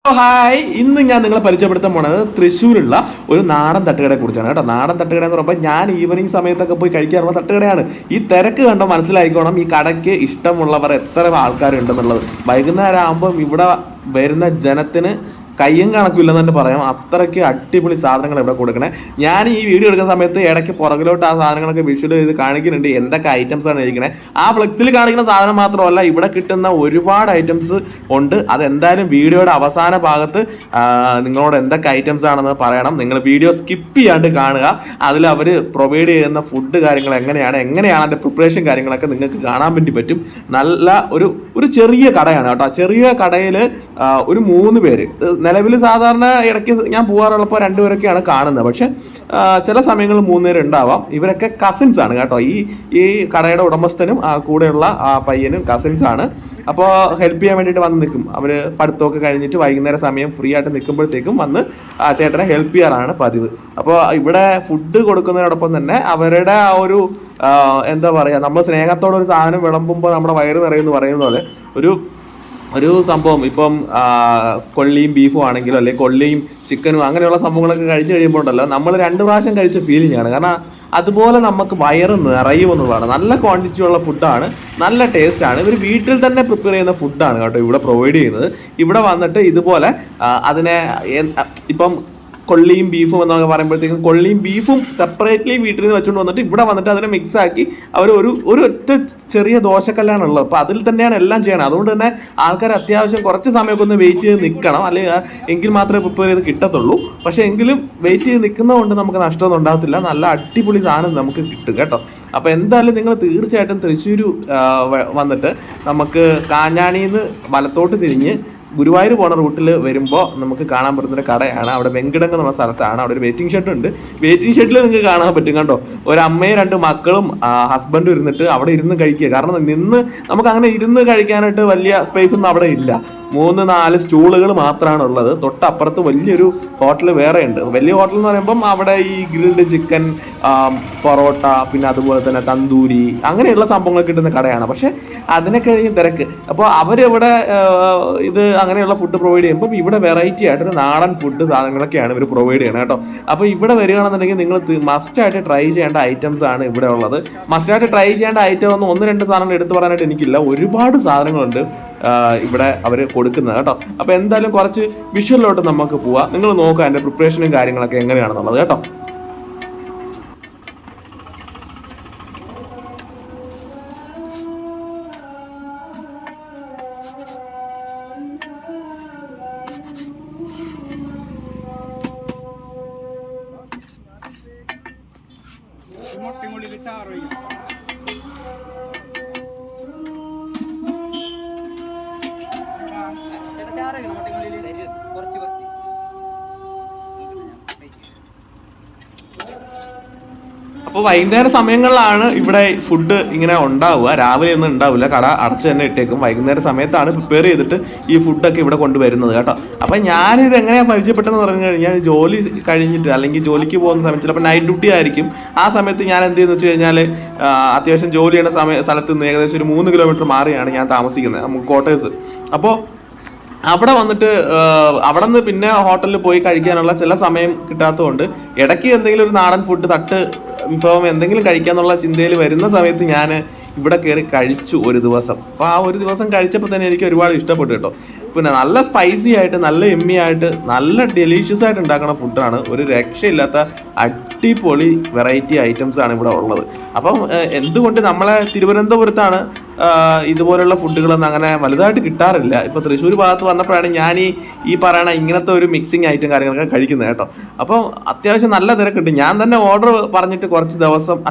Hi, ഇന്ന് ഞാൻ നിങ്ങളെ പരിചയപ്പെടുത്താൻ പോണത് തൃശ്ശൂരുള്ള ഒരു നാടൻ തട്ടുകടയെ കുറിച്ചാണ് കേട്ടോ. നാടൻ തട്ടുകട എന്ന് പറയുമ്പോൾ ഞാൻ ഈവനിങ് സമയത്തൊക്കെ പോയി കഴിക്കാറുള്ള തട്ടുകടയാണ്. ഈ തിരക്ക് കണ്ടോ മനസ്സിലായിക്കോണം ഈ കടയ്ക്ക് ഇഷ്ടമുള്ളവർ എത്ര ആൾക്കാരുണ്ടെന്നുള്ളത്. വൈകുന്നേരം ആകുമ്പം ഇവിടെ വരുന്ന ജനത്തിന് കയ്യും കണക്കില്ലെന്ന് തന്നെ പറയാം. അത്രയ്ക്ക് അടിപൊളി സാധനങ്ങൾ ഇവിടെ കൊടുക്കണേ. ഞാൻ ഈ വീഡിയോ എടുക്കുന്ന സമയത്ത് ഇടയ്ക്ക് പുറകിലോട്ട് ആ സാധനങ്ങളൊക്കെ വിഷ്വൽ ചെയ്ത് കാണിക്കുന്നുണ്ട്, എന്തൊക്കെ ഐറ്റംസ് ആണ് ഇരിക്കണേ. ആ ഫ്ലെക്സിൽ കാണിക്കുന്ന സാധനം മാത്രമല്ല, ഇവിടെ കിട്ടുന്ന ഒരുപാട് ഐറ്റംസ് ഉണ്ട്. അതെന്തായാലും വീഡിയോയുടെ അവസാന ഭാഗത്ത് നിങ്ങളോട് എന്തൊക്കെ ഐറ്റംസ് ആണെന്ന് പറയണം. നിങ്ങൾ വീഡിയോ സ്കിപ്പ് ചെയ്യാണ്ട് കാണുക. അതിൽ അവർ പ്രൊവൈഡ് ചെയ്യുന്ന ഫുഡ് കാര്യങ്ങൾ എങ്ങനെയാണ് അതിൻ്റെ പ്രിപ്പറേഷൻ കാര്യങ്ങളൊക്കെ നിങ്ങൾക്ക് കാണാൻ വേണ്ടി പറ്റും. നല്ല ഒരു ചെറിയ കടയാണ് കേട്ടോ. ചെറിയ കടയിൽ ഒരു 3 പേര് നിലവിൽ സാധാരണ ഇടയ്ക്ക് ഞാൻ പോകാറുള്ളപ്പോൾ 2 പേരൊക്കെയാണ് കാണുന്നത്. പക്ഷെ ചില സമയങ്ങളിൽ 3 പേര് ഉണ്ടാവാം. ഇവരൊക്കെ കസിൻസ് ആണ് കേട്ടോ. ഈ കടയുടെ ഉടമസ്ഥനും കൂടെയുള്ള ആ പയ്യനും കസിൻസ് ആണ്. അപ്പോൾ ഹെൽപ്പ് ചെയ്യാൻ വേണ്ടിയിട്ട് വന്ന് നിൽക്കും. അവർ പഠിത്തമൊക്കെ കഴിഞ്ഞിട്ട് വൈകുന്നേരം സമയം ഫ്രീ ആയിട്ട് നിൽക്കുമ്പോഴത്തേക്കും വന്ന് ആ ചേട്ടനെ ഹെൽപ്പ് ചെയ്യാറാണ് പതിവ്. അപ്പോൾ ഇവിടെ ഫുഡ് കൊടുക്കുന്നതിനോടൊപ്പം തന്നെ അവരുടെ ആ ഒരു എന്താ പറയുക, നമ്മൾ സ്നേഹത്തോടെ ഒരു സാധനം വിളമ്പുമ്പോൾ നമ്മുടെ വയറ് നിറയെന്ന് പറയുന്ന പോലെ ഒരു സംഭവം. ഇപ്പം കൊള്ളിയും ബീഫും ആണെങ്കിലോ അല്ലെങ്കിൽ കൊള്ളിയും ചിക്കനും അങ്ങനെയുള്ള സംഭവങ്ങളൊക്കെ കഴിച്ച് കഴിയുമ്പോൾ ഉണ്ടല്ലോ, നമ്മൾ 2 പ്രാവശ്യം കഴിച്ച ഫീലിംഗ് ആണ്. കാരണം അതുപോലെ നമുക്ക് വയറ് നിറയുമെന്നുള്ളതാണ്. നല്ല ക്വാണ്ടിറ്റി ഉള്ള ഫുഡാണ്, നല്ല ടേസ്റ്റാണ്. ഇവർ വീട്ടിൽ തന്നെ പ്രിപ്പയർ ചെയ്യുന്ന ഫുഡാണ് കേട്ടോ ഇവിടെ പ്രൊവൈഡ് ചെയ്യുന്നത്. ഇവിടെ വന്നിട്ട് ഇതുപോലെ അതിനെ ഇപ്പം കൊള്ളിയും ബീഫും എന്നൊക്കെ പറയുമ്പോഴത്തേക്കും കൊള്ളിയും ബീഫും സെപ്പറേറ്റ്ലി വീട്ടിൽ നിന്ന് വെച്ചുകൊണ്ട് വന്നിട്ട് ഇവിടെ വന്നിട്ട് അതിനെ മിക്സ് ആക്കി അവർ ഒരു ഒറ്റ ചെറിയ ദോശക്കല്ലാണ് ഉള്ളത്. അപ്പോൾ അതിൽ തന്നെയാണ് എല്ലാം ചെയ്യണം. അതുകൊണ്ട് തന്നെ ആൾക്കാർ അത്യാവശ്യം കുറച്ച് സമയമൊക്കെ ഒന്ന് വെയിറ്റ് ചെയ്ത് നിൽക്കണം, അല്ലെങ്കിൽ എങ്കിൽ മാത്രമേ പ്രിപ്പയർ ചെയ്ത് കിട്ടത്തുള്ളൂ. പക്ഷേ എങ്കിലും വെയിറ്റ് ചെയ്ത് നിൽക്കുന്നതുകൊണ്ട് നമുക്ക് നഷ്ടമൊന്നും ഉണ്ടാകത്തില്ല. നല്ല അടിപൊളി സാധനം നമുക്ക് കിട്ടും കേട്ടോ. അപ്പോൾ എന്തായാലും നിങ്ങൾ തീർച്ചയായിട്ടും തൃശ്ശൂർ വന്നിട്ട് നമുക്ക് കാഞ്ഞാണിയിൽ നിന്ന് വലത്തോട്ട് തിരിഞ്ഞ് ഗുരുവായൂർ പോണ റൂട്ടിൽ വരുമ്പോൾ നമുക്ക് കാണാൻ പറ്റുന്നൊരു കടയാണ്. അവിടെ വെങ്കിടങ്ങ് എന്ന സ്ഥലത്താണ്. അവിടെ ഒരു വെയിറ്റിംഗ് ഷെഡ് ഉണ്ട്. വെയിറ്റിംഗ് ഷെഡിൽ നിങ്ങൾക്ക് കാണാൻ പറ്റും കേട്ടോ. ഒരമ്മയും 2 മക്കളും ഹസ്ബൻഡും ഇരുന്നിട്ട് അവിടെ ഇരുന്ന് കഴിക്കുക. കാരണം നമുക്ക് അങ്ങനെ ഇരുന്ന് കഴിക്കാനായിട്ട് വലിയ സ്പേസ് ഒന്നും അവിടെ ഇല്ല. 3-4 സ്റ്റൂളുകൾ മാത്രമാണ് ഉള്ളത്. തൊട്ടപ്പുറത്ത് വലിയൊരു ഹോട്ടൽ വേറെ ഉണ്ട്. വലിയ ഹോട്ടൽ എന്ന് പറയുമ്പം അവിടെ ഈ ഗ്രിൽഡ് ചിക്കൻ, പൊറോട്ട, പിന്നെ അതുപോലെ തന്നെ തന്തൂരി അങ്ങനെയുള്ള സംഭവങ്ങൾ കിട്ടുന്ന കടയാണ്. പക്ഷെ അതിനെ കഴിഞ്ഞ് തിരക്ക്. അപ്പോൾ അവരിവിടെ അങ്ങനെയുള്ള ഫുഡ് പ്രൊവൈഡ് ചെയ്യുമ്പോൾ ഇവിടെ വെറൈറ്റി ആയിട്ടൊരു നാടൻ ഫുഡ് സാധനങ്ങളൊക്കെയാണ് ഇവർ പ്രൊവൈഡ് ചെയ്യണത് കേട്ടോ. അപ്പോൾ ഇവിടെ വരികയാണെന്നുണ്ടെങ്കിൽ നിങ്ങൾ മസ്റ്റായിട്ട് ട്രൈ ചെയ്യേണ്ട ഐറ്റംസ് ആണ് ഇവിടെ ഉള്ളത്. മസ്റ്റായിട്ട് ട്രൈ ചെയ്യേണ്ട ഐറ്റം 1-2 സാധനങ്ങൾ എടുത്തു പറയാനായിട്ട് എനിക്കില്ല. ഒരുപാട് സാധനങ്ങളുണ്ട് ഇവിടെ അവർ കൊടുക്കുന്നത് കേട്ടോ. അപ്പോൾ എന്തായാലും കുറച്ച് വിഷ്വലിലോട്ട് നമുക്ക് പോവാം. നിങ്ങൾ നോക്കുക അതിൻ്റെ പ്രിപ്പറേഷനും കാര്യങ്ങളൊക്കെ എങ്ങനെയാണെന്നുള്ളത് കേട്ടോ. അപ്പോൾ വൈകുന്നേര സമയങ്ങളിലാണ് ഇവിടെ ഫുഡ് ഇങ്ങനെ ഉണ്ടാവുക. രാവിലെ ഒന്നും ഉണ്ടാവില്ല, കട അടച്ച് തന്നെ ഇട്ടേക്കും. വൈകുന്നേര സമയത്താണ് പ്രിപ്പയർ ചെയ്തിട്ട് ഈ ഫുഡൊക്കെ ഇവിടെ കൊണ്ടുവരുന്നത് കേട്ടോ. അപ്പം ഞാനിത് എങ്ങനെയാണ് പരിചയപ്പെട്ടതെന്ന് പറഞ്ഞു കഴിഞ്ഞാൽ, ജോലി കഴിഞ്ഞിട്ട് അല്ലെങ്കിൽ ജോലിക്ക് പോകുന്ന സമയത്ത് ചിലപ്പോൾ നൈറ്റ് ഡ്യൂട്ടി ആയിരിക്കും. ആ സമയത്ത് ഞാൻ എന്ത് ചെയ്യുന്നു വെച്ച് കഴിഞ്ഞാൽ, അത്യാവശ്യം ജോലി ചെയ്യുന്ന സ്ഥലത്ത് നിന്ന് ഏകദേശം ഒരു 3 കിലോമീറ്റർ മാറിയാണ് ഞാൻ താമസിക്കുന്നത്, നമുക്ക് ക്വാർട്ടേഴ്സ്. അപ്പോൾ അവിടെ വന്നിട്ട് അവിടെ നിന്ന് പിന്നെ ഹോട്ടലിൽ പോയി കഴിക്കാനുള്ള ചില സമയം കിട്ടാത്തതുകൊണ്ട് ഇടയ്ക്ക് എന്തെങ്കിലും ഒരു നാടൻ ഫുഡ് വിഭവം എന്തെങ്കിലും കഴിക്കാന്നുള്ള ചിന്തയിൽ വരുന്ന സമയത്ത് ഞാൻ ഇവിടെ കയറി കഴിച്ചു ഒരു ദിവസം. അപ്പോൾ ആ ഒരു ദിവസം കഴിച്ചപ്പോൾ തന്നെ എനിക്ക് ഒരുപാട് ഇഷ്ടപ്പെട്ടു കേട്ടോ. പിന്നെ നല്ല സ്പൈസി ആയിട്ട്, നല്ല എമ്മി ആയിട്ട്, നല്ല ഡെലീഷ്യസ് ആയിട്ട് ഉണ്ടാക്കുന്ന ഫുഡാണ്. ഒരു രക്ഷയില്ലാത്ത അടിപൊളി വെറൈറ്റി ഐറ്റംസ് ആണ് ഇവിടെ ഉള്ളത്. അപ്പം എന്തുകൊണ്ട് നമ്മളെ തിരുവനന്തപുരത്താണ് ഇതുപോലുള്ള ഫുഡുകളൊന്നും അങ്ങനെ വലുതായിട്ട് കിട്ടാറില്ല. ഇപ്പോൾ തൃശ്ശൂർ ഭാഗത്ത് വന്നപ്പോഴാണ് ഞാൻ ഈ പറയണ ഇങ്ങനത്തെ ഒരു മിക്സിങ് ഐറ്റം കാര്യങ്ങളൊക്കെ കഴിക്കുന്നത് കേട്ടോ. അപ്പോൾ അത്യാവശ്യം നല്ല തിരക്കുണ്ട്. ഞാൻ തന്നെ ഓർഡർ പറഞ്ഞിട്ട്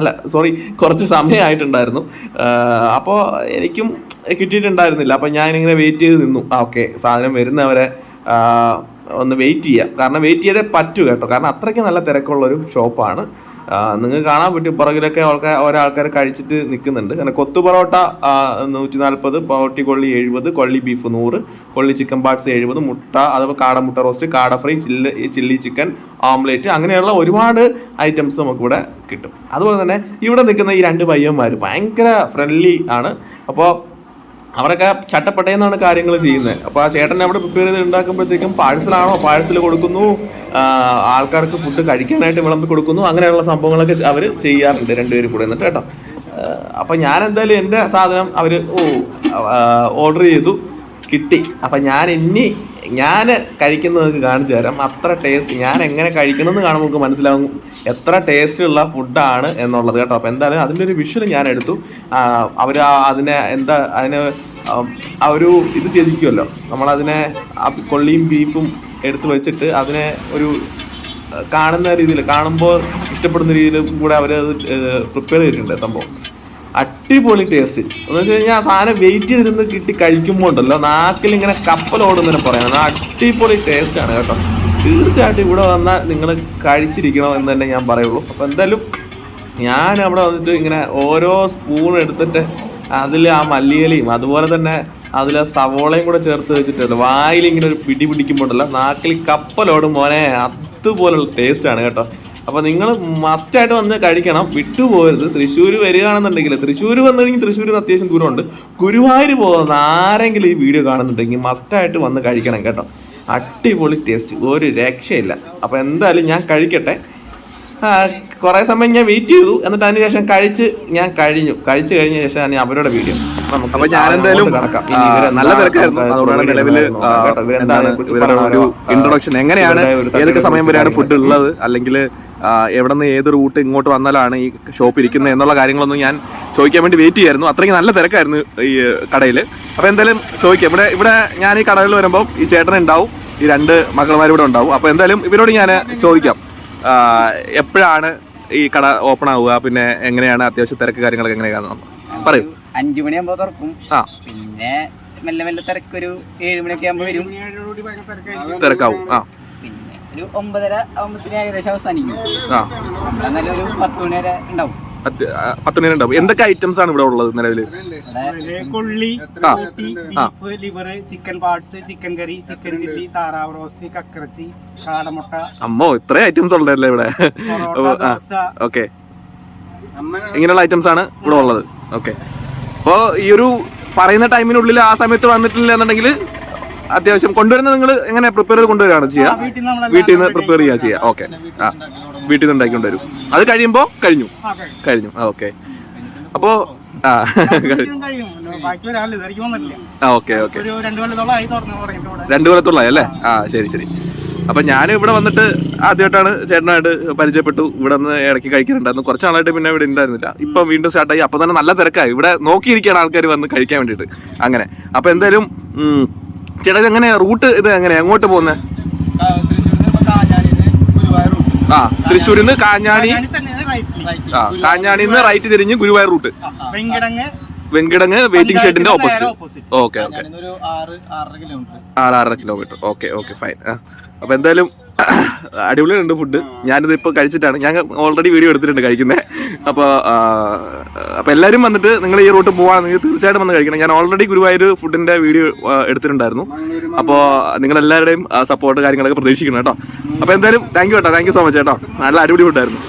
കുറച്ച് സമയമായിട്ടുണ്ടായിരുന്നു. അപ്പോൾ എനിക്കും കിട്ടിയിട്ടുണ്ടായിരുന്നില്ല. അപ്പോൾ ഞാനിങ്ങനെ വെയിറ്റ് ചെയ്ത് നിന്നു. ഓക്കെ, സാധനം വരുന്നവരെ ഒന്ന് വെയിറ്റ് ചെയ്യാം. കാരണം വെയിറ്റ് ചെയ്തേ പറ്റൂ കേട്ടോ. കാരണം അത്രയ്ക്ക് നല്ല തിരക്കുള്ളൊരു ഷോപ്പാണ്. നിങ്ങൾക്ക് കാണാൻ പറ്റും പുറകിലൊക്കെ ഓരോ ആൾക്കാർ കഴിച്ചിട്ട് നിൽക്കുന്നുണ്ട്. കാരണം കൊത്തു പൊറോട്ട 140, പൊറോട്ടി കൊള്ളി 70, കൊള്ളി ബീഫ് 100, കൊള്ളി ചിക്കൻ പാർട്സ് 70, മുട്ട, അതുപോലെ കാടമുട്ട റോസ്റ്റ്, കാട ഫ്രൈ, ചില്ലി ചിക്കൻ, ഓംലേറ്റ്, അങ്ങനെയുള്ള ഒരുപാട് ഐറ്റംസ് നമുക്കിവിടെ കിട്ടും. അതുപോലെ തന്നെ ഇവിടെ നിൽക്കുന്ന ഈ 2 പയ്യന്മാർ ഭയങ്കര ഫ്രണ്ട്ലി ആണ്. അപ്പോൾ അവരൊക്കെ ചട്ടപ്പെട്ടേന്നാണ് കാര്യങ്ങൾ ചെയ്യുന്നത്. അപ്പോൾ ആ ചേട്ടൻ അവിടെ പ്രിപ്പയർ ചെയ്ത് ഉണ്ടാക്കുമ്പോഴത്തേക്കും പാഴ്സലാണോ, പാഴ്സൽ കൊടുക്കുന്നു, ആൾക്കാർക്ക് ഫുഡ് കഴിക്കാനായിട്ട് വിളമ്പി കൊടുക്കുന്നു, അങ്ങനെയുള്ള സംഭവങ്ങളൊക്കെ അവർ ചെയ്യാറുണ്ട് രണ്ടുപേരും കൂടെ എന്നിട്ട് കേട്ടോ. അപ്പം ഞാൻ എന്തായാലും എൻ്റെ സാധനം അവർ ഓർഡർ ചെയ്തു, കിട്ടി. അപ്പം ഞാൻ കഴിക്കുന്നത് കാണിച്ചു തരാം. അത്ര ടേസ്റ്റ്, ഞാൻ എങ്ങനെ കഴിക്കണമെന്ന് കാണുമ്പോൾ നമുക്ക് മനസ്സിലാവും എത്ര ടേസ്റ്റുള്ള ഫുഡാണ് എന്നുള്ളത് കേട്ടോ. അപ്പോൾ എന്തായാലും അതിൻ്റെ ഒരു വിഷ്വൽ ഞാൻ എടുത്തു. അവർ അതിനെ ആ ഒരു ഇത് ചെയ്തിരിക്കുമല്ലോ, നമ്മളതിനെ കൊള്ളിയും ബീഫും എടുത്ത് വെച്ചിട്ട് അതിനെ ഒരു കാണുന്ന രീതിയിൽ, കാണുമ്പോൾ ഇഷ്ടപ്പെടുന്ന രീതിയിലും കൂടെ അവരത് പ്രിപ്പയർ ചെയ്തിട്ടുണ്ട് സംഭവം. അടിപൊളി ടേസ്റ്റ് എന്ന് വെച്ച് കഴിഞ്ഞാൽ ആ സാധനം വെയിറ്റ് ചെയ്തിരുന്ന് കിട്ടി കഴിക്കുമ്പോൾ ഉണ്ടല്ലോ നാക്കിൽ ഇങ്ങനെ കപ്പലോടുന്നതിനെ പറയാം. അടിപൊളി ടേസ്റ്റാണ് കേട്ടോ. തീർച്ചയായിട്ടും ഇവിടെ വന്നാൽ നിങ്ങൾ കഴിച്ചിരിക്കണം എന്ന് തന്നെ ഞാൻ പറയുള്ളൂ. അപ്പോൾ എന്തായാലും ഞാൻ അവിടെ വന്നിട്ട് ഇങ്ങനെ ഓരോ സ്പൂൺ എടുത്തിട്ട് അതിൽ ആ മല്ലിയിലയും അതുപോലെ തന്നെ അതിൽ സവോളയും കൂടെ ചേർത്ത് വെച്ചിട്ടുണ്ട് വായിൽ ഇങ്ങനെ ഒരു പിടി പിടിക്കുമ്പോഴല്ലോ നാക്കിൽ കപ്പലോടും മോനെ, അതുപോലുള്ള ടേസ്റ്റാണ് കേട്ടോ. അപ്പോൾ നിങ്ങൾ മസ്റ്റായിട്ട് വന്ന് കഴിക്കണം, വിട്ടുപോകരുത്. തൃശ്ശൂർ വരികയാണെന്നുണ്ടെങ്കിൽ, തൃശ്ശൂർ വന്നു കഴിഞ്ഞാൽ തൃശ്ശൂരിൽ നിന്ന് അത്യാവശ്യം ദൂരമുണ്ട്. ഗുരുവായൂർ പോകുന്ന ആരെങ്കിലും ഈ വീഡിയോ കാണുന്നുണ്ടെങ്കിൽ മസ്റ്റായിട്ട് വന്ന് കഴിക്കണം കേട്ടോ. അടിപൊളി ടേസ്റ്റ്, ഒരു രക്ഷയില്ല. അപ്പോൾ എന്തായാലും ഞാൻ കഴിക്കട്ടെ. കുറേ സമയം ഞാൻ വെയിറ്റ് ചെയ്തു, എന്നിട്ട് അതിന് ശേഷം കഴിച്ചു കഴിഞ്ഞ ശേഷം ഞാൻ അവരുടെ വീഡിയോ അപ്പൊ ഞാൻ എന്തായാലും നല്ല തിരക്കായിരുന്നു. അതുകൊണ്ടാണ് നിലവിൽ ഒരു ഇൻട്രൊഡക്ഷൻ, എങ്ങനെയാണ് ഏതൊക്കെ സമയം വരെയാണ് ഫുഡ് ഉള്ളത്, അല്ലെങ്കിൽ എവിടെ നിന്ന് ഏത് റൂട്ട് ഇങ്ങോട്ട് വന്നാലാണ് ഈ ഷോപ്പ് ഇരിക്കുന്നത് എന്നുള്ള കാര്യങ്ങളൊന്നും ഞാൻ ചോദിക്കാൻ വേണ്ടി വെയിറ്റ് ചെയ്യായിരുന്നു. അത്രയ്ക്ക് നല്ല തിരക്കായിരുന്നു ഈ കടയിൽ. അപ്പോൾ എന്തായാലും ചോദിക്കാം, ഇവിടെ ഞാൻ ഈ കടയിൽ വരുമ്പോൾ ഈ ചേട്ടൻ ഉണ്ടാവും, ഈ 2 മക്കളമാരും ഇവിടെ ഉണ്ടാവും. അപ്പോൾ എന്തായാലും ഇവരോട് ഞാൻ ചോദിക്കാം എപ്പോഴാണ് ഈ കട ഓപ്പൺ ആവുക, പിന്നെ എങ്ങനെയാണ് അത്യാവശ്യം തിരക്ക് കാര്യങ്ങളൊക്കെ എങ്ങനെയാണെന്ന് പറയും. 5 മണിയാകുമ്പോൾ തുറക്കും, പിന്നെ മെല്ലെ മെല്ലെ തിരക്കൊരു 7 മണിയൊക്കെ ആകുമ്പോൾ വരും, തിരക്കാവും. പിന്നെ ഒരു 9:30 ആകുമ്പോഴത്തേന് ഏകദേശം അവസാനിക്കും. എന്നാലും ഒരു 10 മണി വരെ ഉണ്ടാവും. 10 മണി ഉണ്ടാവും. എന്തൊക്കെ ഐറ്റംസ് ആണ് ഇവിടെ ഉള്ളത് നിലവിൽ? കൊള്ളി, beef, liver, chicken parts, chicken curry, chicken chilli, താറാവ് റോസ്റ്റ്, കക്കറച്ചി, കാടമുട്ട. അമ്മോ, ഇത്രയും ഐറ്റംസ് ഉള്ളതല്ലേ ഇവിടെ? ഓക്കെ, ഇങ്ങനെയുള്ള ഐറ്റംസ് ആണ് ഇവിടെ ഉള്ളത്. ഓക്കെ, അപ്പോൾ ഈ ഒരു പറയുന്ന ടൈമിനുള്ളിൽ ആ സമയത്ത് വന്നിട്ടില്ല എന്നുണ്ടെങ്കിൽ അത്യാവശ്യം കൊണ്ടുവരുന്നത് നിങ്ങൾ എങ്ങനെ പ്രിപ്പയർ ചെയ്ത് കൊണ്ടുവരികയാണ് ചെയ്യുക? വീട്ടിൽ നിന്ന് പ്രിപ്പയർ ചെയ്യുക ചെയ്യുക. ഓക്കെ, വീട്ടിൽ നിന്ന് ഉണ്ടാക്കി കൊണ്ടുവരും. അത് കഴിയുമ്പോൾ കഴിഞ്ഞു. ഓക്കെ, അപ്പോൾ ഓക്കെ 2 കൊല്ലത്തോളായി അല്ലേ? ശരി. അപ്പൊ ഞാൻ ഇവിടെ വന്നിട്ട് ആദ്യമായിട്ടാണ് ചേട്ടനായിട്ട് പരിചയപ്പെട്ടു. ഇവിടെ നിന്ന് ഇടയ്ക്ക് കഴിക്കാനുണ്ടായിരുന്നു, കുറച്ച് നാളായിട്ട് പിന്നെ ഇവിടെ ഉണ്ടായിരുന്നില്ല. ഇപ്പൊ വീണ്ടും സ്റ്റാർട്ടായി. അപ്പൊ തന്നെ നല്ല തിരക്കായി. ഇവിടെ നോക്കിയിരിക്കുകയാണ് ആൾക്കാർ വന്ന് കഴിക്കാൻ വേണ്ടിയിട്ട്. അങ്ങനെ അപ്പൊ എന്തായാലും ചേട്ടാ എങ്ങനെ റൂട്ട്, ഇത് എങ്ങനെയാ എങ്ങോട്ട് പോകുന്നത്? തൃശ്ശൂരിൽ നിന്ന് കാഞ്ഞാണിന്ന് റൈറ്റ് തിരിഞ്ഞ് ഗുരുവായൂർ റൂട്ട്, വെങ്കിടങ്ങ് വെയിറ്റിംഗ് ഷെഡിന്റെ opposite. Okay, 6-6.5 kilometre. Okay, fine. അപ്പൊ എന്തായാലും അടിപൊളിയുണ്ട് ഫുഡ്. ഞാനിത് ഇപ്പോൾ കഴിച്ചിട്ടാണ്, ഞാൻ ഓൾറെഡി വീഡിയോ എടുത്തിട്ടുണ്ട് കഴിക്കുന്നത്. അപ്പോൾ എല്ലാവരും വന്നിട്ട് നിങ്ങൾ ഈ റൂട്ട് പോവാണെങ്കിൽ തീർച്ചയായിട്ടും വന്ന് കഴിക്കണം. ഞാൻ ഓൾറെഡി ഗുരുവായൂർ ഫുഡിന്റെ വീഡിയോ എടുത്തിട്ടുണ്ടായിരുന്നു. അപ്പോൾ നിങ്ങളെല്ലാവരുടെയും സപ്പോർട്ട് കാര്യങ്ങളൊക്കെ പ്രതീക്ഷിക്കണം കേട്ടോ. അപ്പോൾ എന്തായാലും താങ്ക് യു സോ മച്ച് കേട്ടോ. നല്ല അടിപൊളി ഫുഡായിരുന്നു.